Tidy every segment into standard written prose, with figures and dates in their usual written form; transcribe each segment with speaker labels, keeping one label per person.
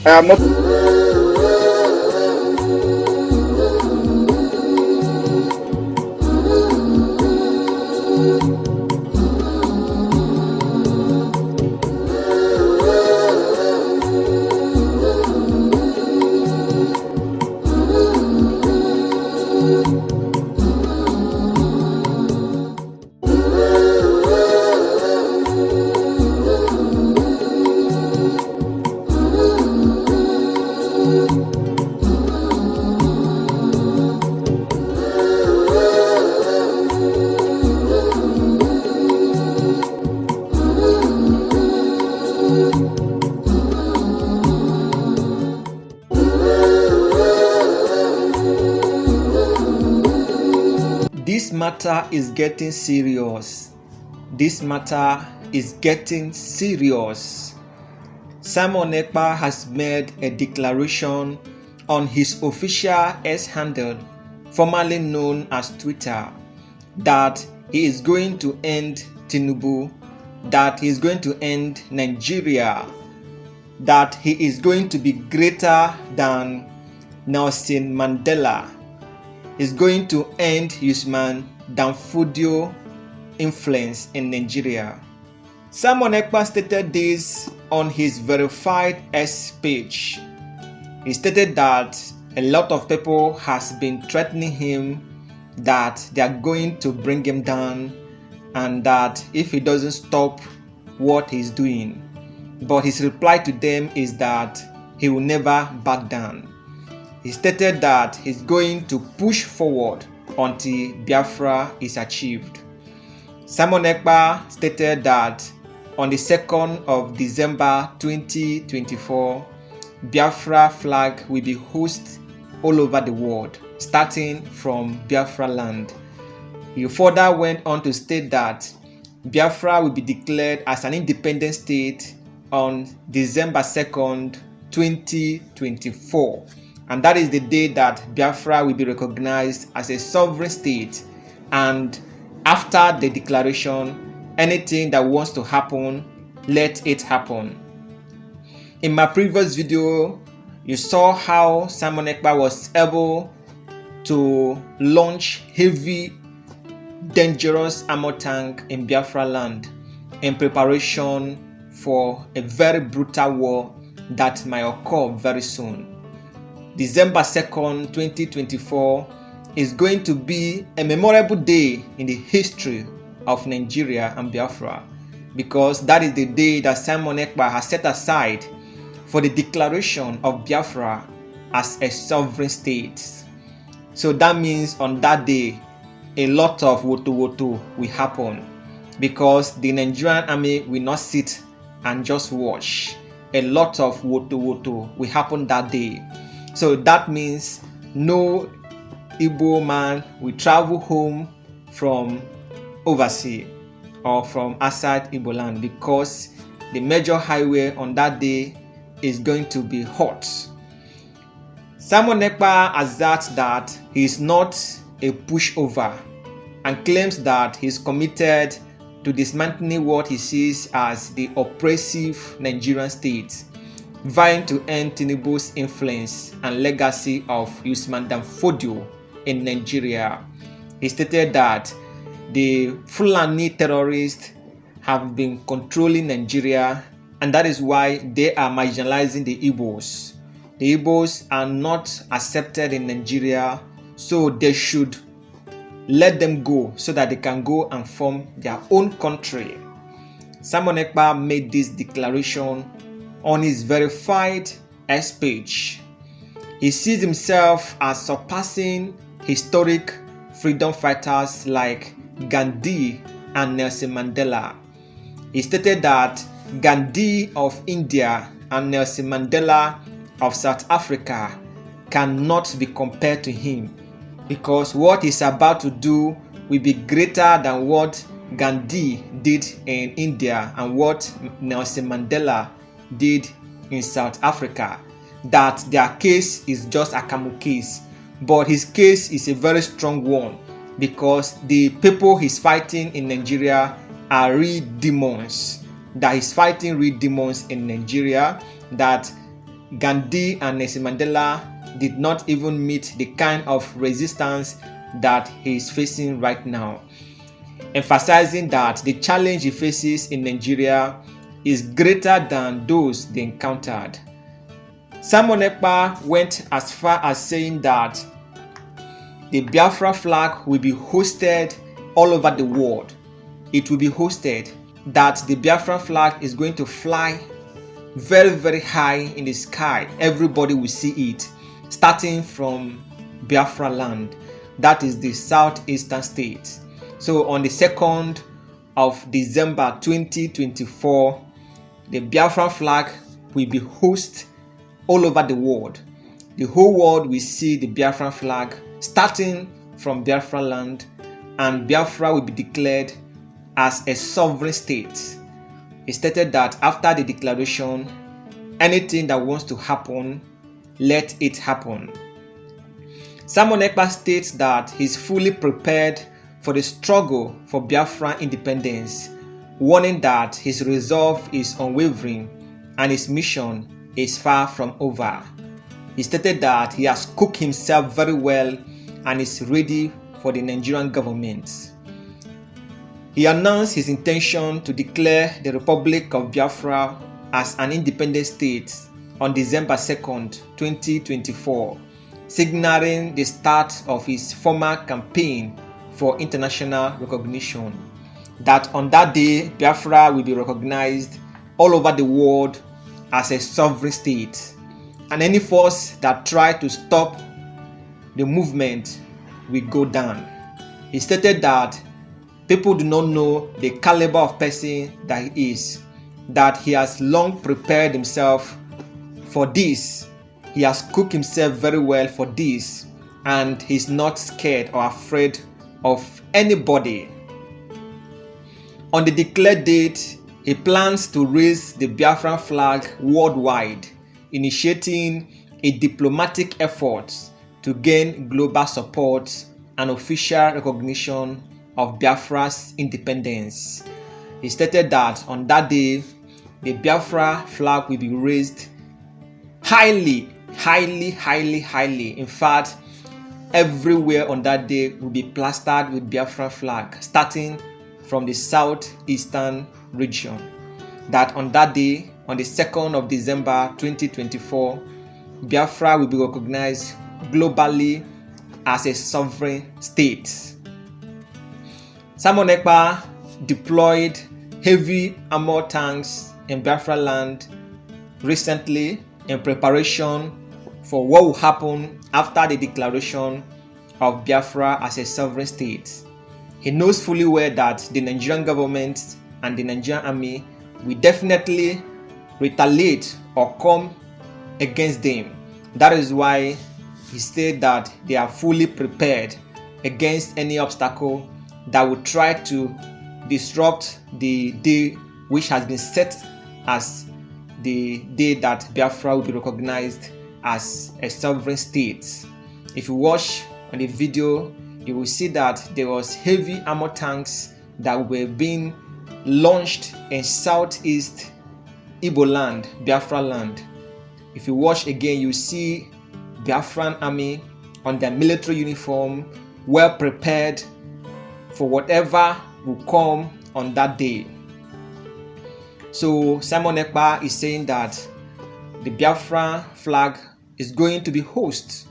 Speaker 1: am not.
Speaker 2: This matter is getting serious. This matter is getting serious. Simon Ekpa has made a declaration on his official X handle, formerly known as Twitter, that he is going to end Tinubu, that he is going to end Nigeria, that he is going to be greater than Nelson Mandela, is going to end Usman Danfodio influence in Nigeria. Simon Ekpa stated this on his verified X page. He stated that a lot of people has been threatening him that they are going to bring him down and that if he doesn't stop what he's doing. But his reply to them is that he will never back down. He stated that he's going to push forward until Biafra is achieved. Simon Ekpa stated that on the 2nd of December 2024, Biafra flag will be hoisted all over the world, starting from Biafra land. He further went on to state that Biafra will be declared as an independent state on December 2nd, 2024. And that is the day that Biafra will be recognized as a sovereign state. And after the declaration, anything that wants to happen, let it happen. In my previous video, you saw how Simon Ekpa was able to launch heavy, dangerous armor tank in Biafra land in preparation for a very brutal war that might occur very soon. December 2nd, 2024 is going to be a memorable day in the history of Nigeria and Biafra, because that is the day that Simon Ekpa has set aside for the declaration of Biafra as a sovereign state. So that means on that day, a lot of woto will happen, because the Nigerian army will not sit and just watch. A lot of woto will happen that day. So that means no Igbo man will travel home from overseas or from outside Igbo land, because the major highway on that day is going to be hot. Simon Ekpa asserts that he is not a pushover and claims that he is committed to dismantling what he sees as the oppressive Nigerian state, vying to end Tinubu's influence and legacy of Usman Danfodio in Nigeria. He stated that the Fulani terrorists have been controlling Nigeria, and that is why they are marginalizing the Igbos. The Igbos are not accepted in Nigeria, so they should let them go so that they can go and form their own country. Simon Ekpa made this declaration on his verified X page. He sees himself as surpassing historic freedom fighters like Gandhi and Nelson Mandela. He stated that Gandhi of India and Nelson Mandela of South Africa cannot be compared to him, because what he's about to do will be greater than what Gandhi did in India and what Nelson Mandela did in South Africa. That their case is just a Kamu case, but his case is a very strong one, because the people he's fighting in Nigeria are real demons. That he's fighting real demons in Nigeria, that Gandhi and Nelson Mandela did not even meet the kind of resistance that he is facing right now, emphasizing that the challenge he faces in Nigeria is greater than those they encountered. Simon Ekpa went as far as saying that the Biafra flag will be hosted all over the world. It will be hosted, that the Biafra flag is going to fly very, very high in the sky. Everybody will see it, starting from Biafra land. That is the southeastern states. So on the 2nd of December 2024, the Biafra flag will be hosted all over the world. The whole world will see the Biafra flag starting from Biafra land, and Biafra will be declared as a sovereign state. He stated that after the declaration, anything that wants to happen, let it happen. Simon Ekpa states that he's fully prepared for the struggle for Biafra independence, warning that his resolve is unwavering and his mission is far from over. He stated that he has cooked himself very well and is ready for the Nigerian government. He announced his intention to declare the Republic of Biafra as an independent state on December 2nd, 2024, signaling the start of his former campaign for international recognition. That on that day, Biafra will be recognized all over the world as a sovereign state, and any force that tries to stop the movement will go down. He stated that people do not know the caliber of person that he is, that he has long prepared himself for this. He has cooked himself very well for this, and he's not scared or afraid of anybody. On the declared date, he plans to raise the Biafran flag worldwide, initiating a diplomatic effort to gain global support and official recognition of Biafra's independence. He stated that on that day, the Biafra flag will be raised highly. In fact, everywhere on that day will be plastered with Biafra flag, starting from the southeastern region. That on that day, on the 2nd of December 2024, Biafra will be recognized globally as a sovereign state. Simon Ekpa deployed heavy armor tanks in Biafra land recently in preparation for what will happen after the declaration of Biafra as a sovereign state. He knows fully well that the Nigerian government and the Nigerian army will definitely retaliate or come against them. That is why he said that they are fully prepared against any obstacle that would try to disrupt the day which has been set as the day that Biafra will be recognized as a sovereign state. If you watch on the video, you will see that there was heavy armor tanks that were being launched in southeast Igbo land, Biafra land. If you watch again, you see Biafran army on their military uniform, well prepared for whatever will come on that day. So Simon Ekpa is saying that the Biafra flag is going to be hosted,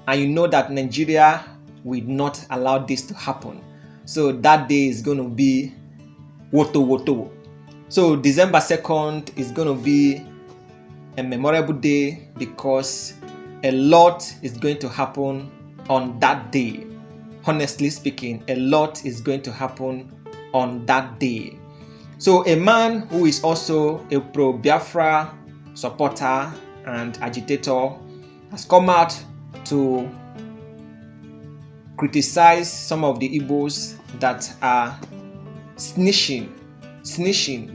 Speaker 2: and you know that Nigeria will not allow this to happen. So that day is going to be woto. So December 2nd is going to be a memorable day because a lot is going to happen on that day. Honestly speaking, a lot is going to happen on that day. So a man who is also a pro-Biafra supporter and agitator has come out to criticize some of the Igbos that are snitching.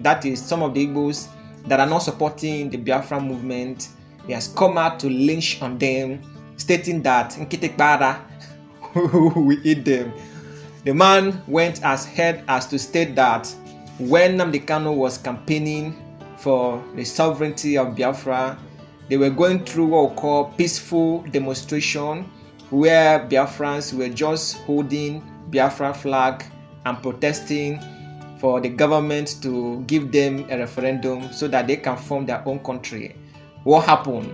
Speaker 2: That is, some of the Igbos that are not supporting the Biafra movement. He has come out to lynch on them, stating that Nkitekbara will eat them. The man went as ahead as to state that when Nnamdi Kanu was campaigning for the sovereignty of Biafra, they were going through what we call peaceful demonstration, where Biafrans were just holding Biafra flag and protesting for the government to give them a referendum so that they can form their own country. What happened?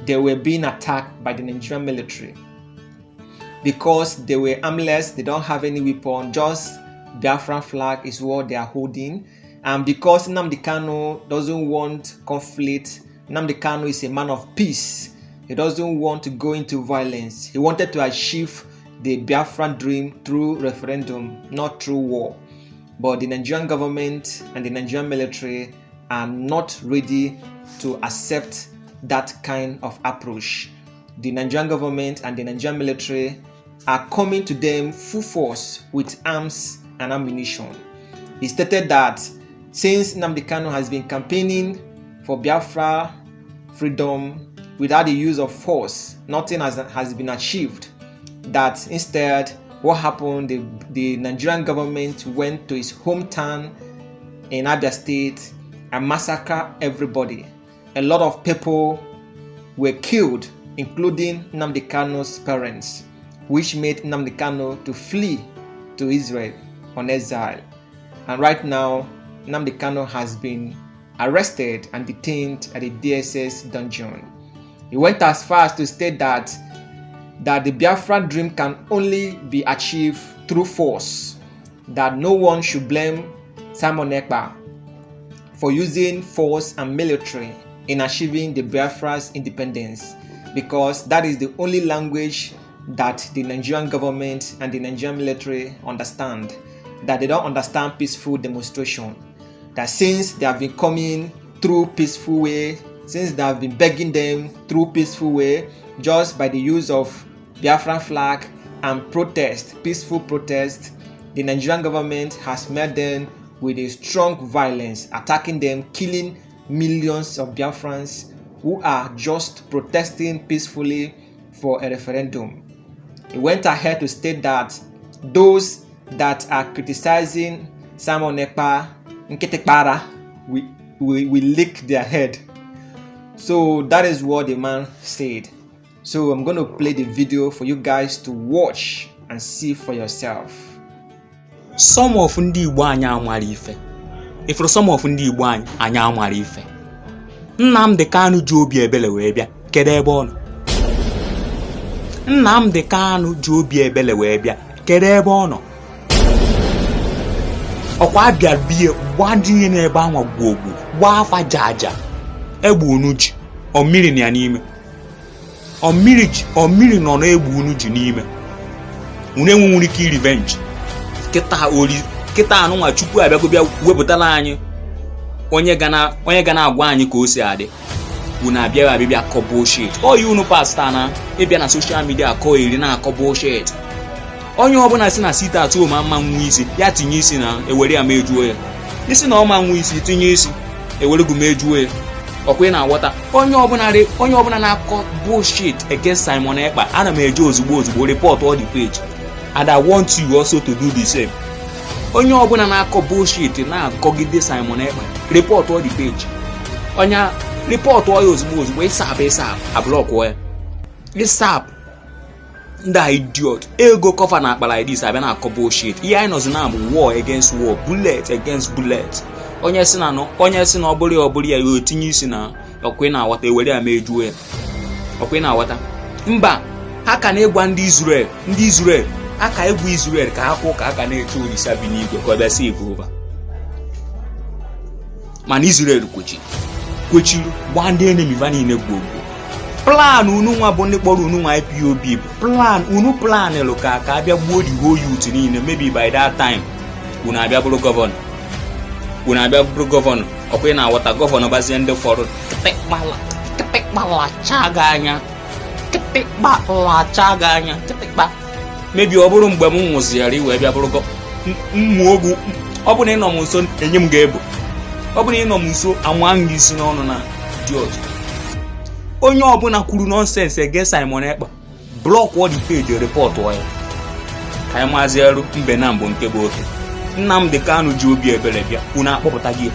Speaker 2: They were being attacked by the Nigerian military because they were armless, they don't have any weapon, just Biafra flag is what they are holding. And because Nnamdi Kanu doesn't want conflict, Nnamdi Kanu is a man of peace. He doesn't want to go into violence. He wanted to achieve the Biafran dream through referendum, not through war. But the Nigerian government and the Nigerian military are not ready to accept that kind of approach. The Nigerian government and the Nigerian military are coming to them full force with arms and ammunition. He stated that since Nnamdi Kanu has been campaigning for Biafra freedom without the use of force, nothing has been achieved. That instead, what happened, the Nigerian government went to his hometown in Abia State and massacred everybody. A lot of people were killed, including Nnamdi Kanu's parents, which made Nnamdi Kanu to flee to Israel on exile. And right now, Nnamdi Kanu has been arrested and detained at the DSS dungeon. He went as far as to state that the Biafra dream can only be achieved through force, that no one should blame Simon Ekpa for using force and military in achieving the Biafra's independence, because that is the only language that the Nigerian government and the Nigerian military understand, that they don't understand peaceful demonstration. That since they have been coming through peaceful way, since they have been begging them through peaceful way, just by the use of Biafran flag and protest, peaceful protest, the Nigerian government has met them with a strong violence, attacking them, killing millions of Biafrans who are just protesting peacefully for a referendum. He went ahead to state that those that are criticizing Simon Ekpa will lick their head. So that is what the man said. So I'm going to play the video for you guys to watch and see for yourself.
Speaker 1: Some of ndị Igbo anya amara ife. Ifuru some of ndị Igbo anya amara ife. Nnamdi Kanu ji obi ebele wee bịa. Kedu ebe ọ nọ? Nnamdi Kanu ji obi ebele wee bịa. Kedu ebe ọ nọ? Ọkwa bịa bie gbadinye n'ebe anwa gbogbo, gba afa jaja. Egbu unu ji, o mmiri na ya n'ime. O mmiri nọ na-egbu unu ji n'ime. Unu enwere ike revenge. Kịta anụnwa Chukwu abịago bịa wepụtala anyị onye ga na-agwa anyị ka o si adị. Unu abịa akọ bullshit. Oyi unu pasta na ịbịa na social media akọ iri na akọ bullshit. Onye ọbụla si na sit at home ama nwa isi ya tinye isi na ewere ya mejuo ya. Isi na ọma nwa isi tinye isi ewere gu mejuo ya. Okwe na aghọta onye ọbụla na-akọ bullshit against Simon Ekpa, ana m eje ozugbo report all the page, and I want you also to do the same. Onye ọbụla na-akọ bullshit na-akọgide Simon Ekpa, report all the page. Onye report all ya ozugbo ịsap ablock ya. Ịsap ndị idiot ego cover na akpa like this abịa na-akọ bullshit. Ihe anyị nọzi na bụ war against war, bullet against bullet. Onye si na ọ bụrụ ya o tinye isi na okwe na aghọta ewere ya mejuo ya. Okwe na aghọta mba, ha ka na-egwa ndị Israel aka egwu Israel ka ha kwụ ka aka na-eche Olisa bi n'igwe ka ọ bịa save over. Mana Israel kwechiri gba ndị enemy va niile gbogbo. Plan unu nwa bụ ndị kpọrọ unu nwa IPOB bụ plan elu ka abịa gbuo the whole youth niile. Maybe by that time unu abịa bụrụ gọvanọ. Okwe na aghọta gọvanọ bazie ndị fọrọ kịtịkpa. Maybe ọ bụrụ mgbe m nwụziara iwe bịa bụrụ mmụọ ogu. Ọ bụ na ịnọ m nso enye m ga-ebo. Ọ bụ na ịnọ m nso amụa m isi n'ọnụ na idiot. Onye ọbụla kwuru nonsense against Simon Ekpa, block all the page, report ya. Ka anyị maazịarụ mbe na mbụ nke bụ oke. Nnamdi Kanu ji obi ebere bịa. Unu akpọpụta gị.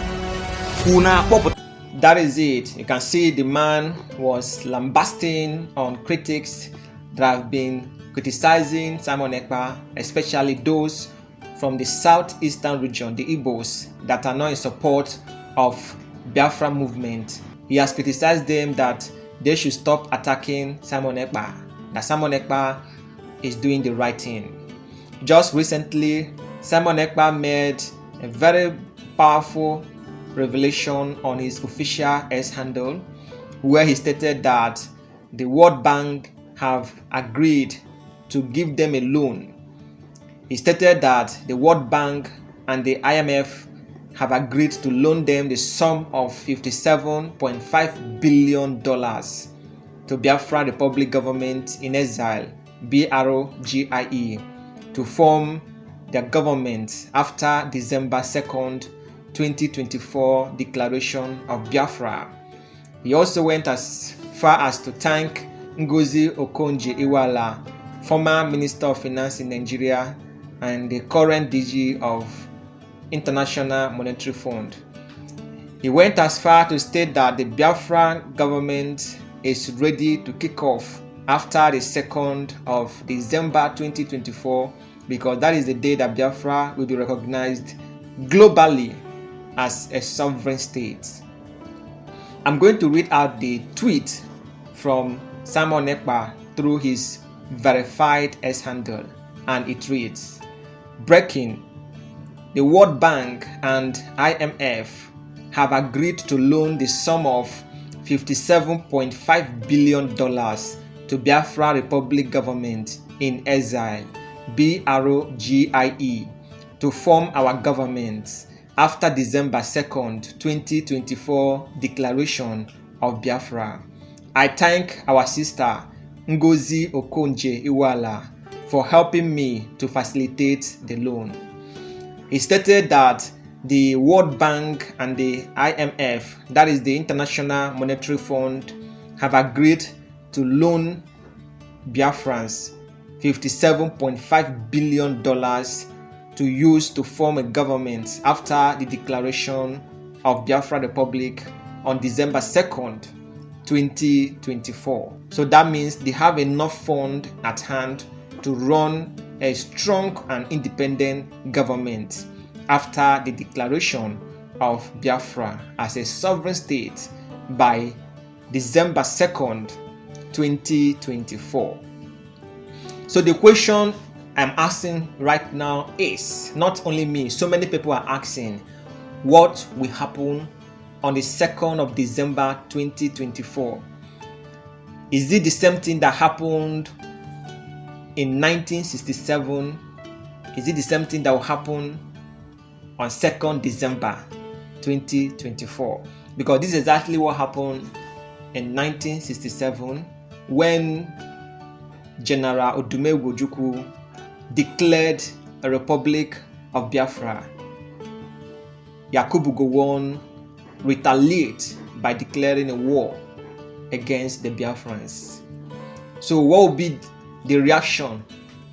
Speaker 2: that is it. You can see the man was lambasting on critics that have been criticizing Simon Ekpa, especially those from the southeastern region, the Igbos, that are not in support of Biafra movement. He has criticized them that they should stop attacking Simon Ekpa, that Simon Ekpa is doing the right thing. Just recently, Simon Ekpa made a very powerful revelation on his official X handle, where he stated that the World Bank have agreed to give them a loan. He stated that the World Bank and the IMF have agreed to loan them the sum of $57.5 billion to Biafra Republic Government in Exile, BROGIE, to form their government after December 2nd, 2024 declaration of Biafra. He also went as far as to thank Ngozi Okonjo-Iweala, former Minister of Finance in Nigeria and the current DG of International Monetary Fund. He went as far to state that the Biafra government is ready to kick off after the 2nd of December 2024, because that is the day that Biafra will be recognized globally as a sovereign state. I'm going to read out the tweet from Simon Ekpa through his verified X handle, and it reads: breaking, the World Bank and IMF have agreed to loan the sum of $57.5 billion to Biafra Republic Government in Exile, BROGIE, to form our government after December 2nd, 2024 declaration of Biafra. I thank our sister Ngozi Okonjo-Iweala for helping me to facilitate the loan. He stated that the World Bank and the IMF, that is the International Monetary Fund, have agreed to loan Biafrans $57.5 billion to use to form a government after the declaration of Biafra Republic on December 2nd, 2024. So that means they have enough fund at hand to run a strong and independent government after the declaration of Biafra as a sovereign state by December 2nd, 2024. So the question I'm asking right now is, not only me, so many people are asking, what will happen on the 2nd of December 2024? Is it the same thing that happened in 1967? Is it the same thing that will happen on 2nd December 2024? Because this is exactly what happened in 1967 when General Odumegwu Ojukwu declared a Republic of Biafra. Yakubu Gowon retaliated by declaring a war against the Biafrans. So what will be the reaction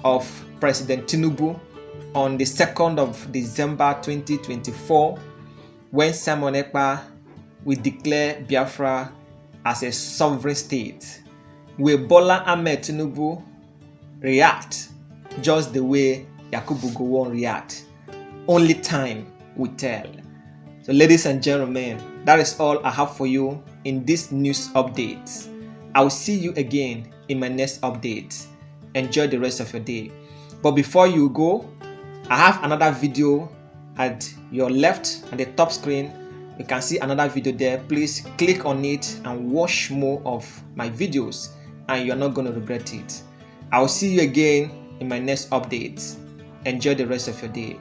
Speaker 2: of President Tinubu on the 2nd of December 2024 when Simon Ekpa will declare Biafra as a sovereign state? Will Bola Ahmed Tinubu react just the way Yakubu Gowon react? Only time will tell. So ladies and gentlemen, that is all I have for you in this news update. I will see you again in my next update. Enjoy the rest of your day. But before you go, I have another video at your left at the top screen. You can see another video there. Please click on it and watch more of my videos, and you're not going to regret it. I will see you again in my next update. Enjoy the rest of your day.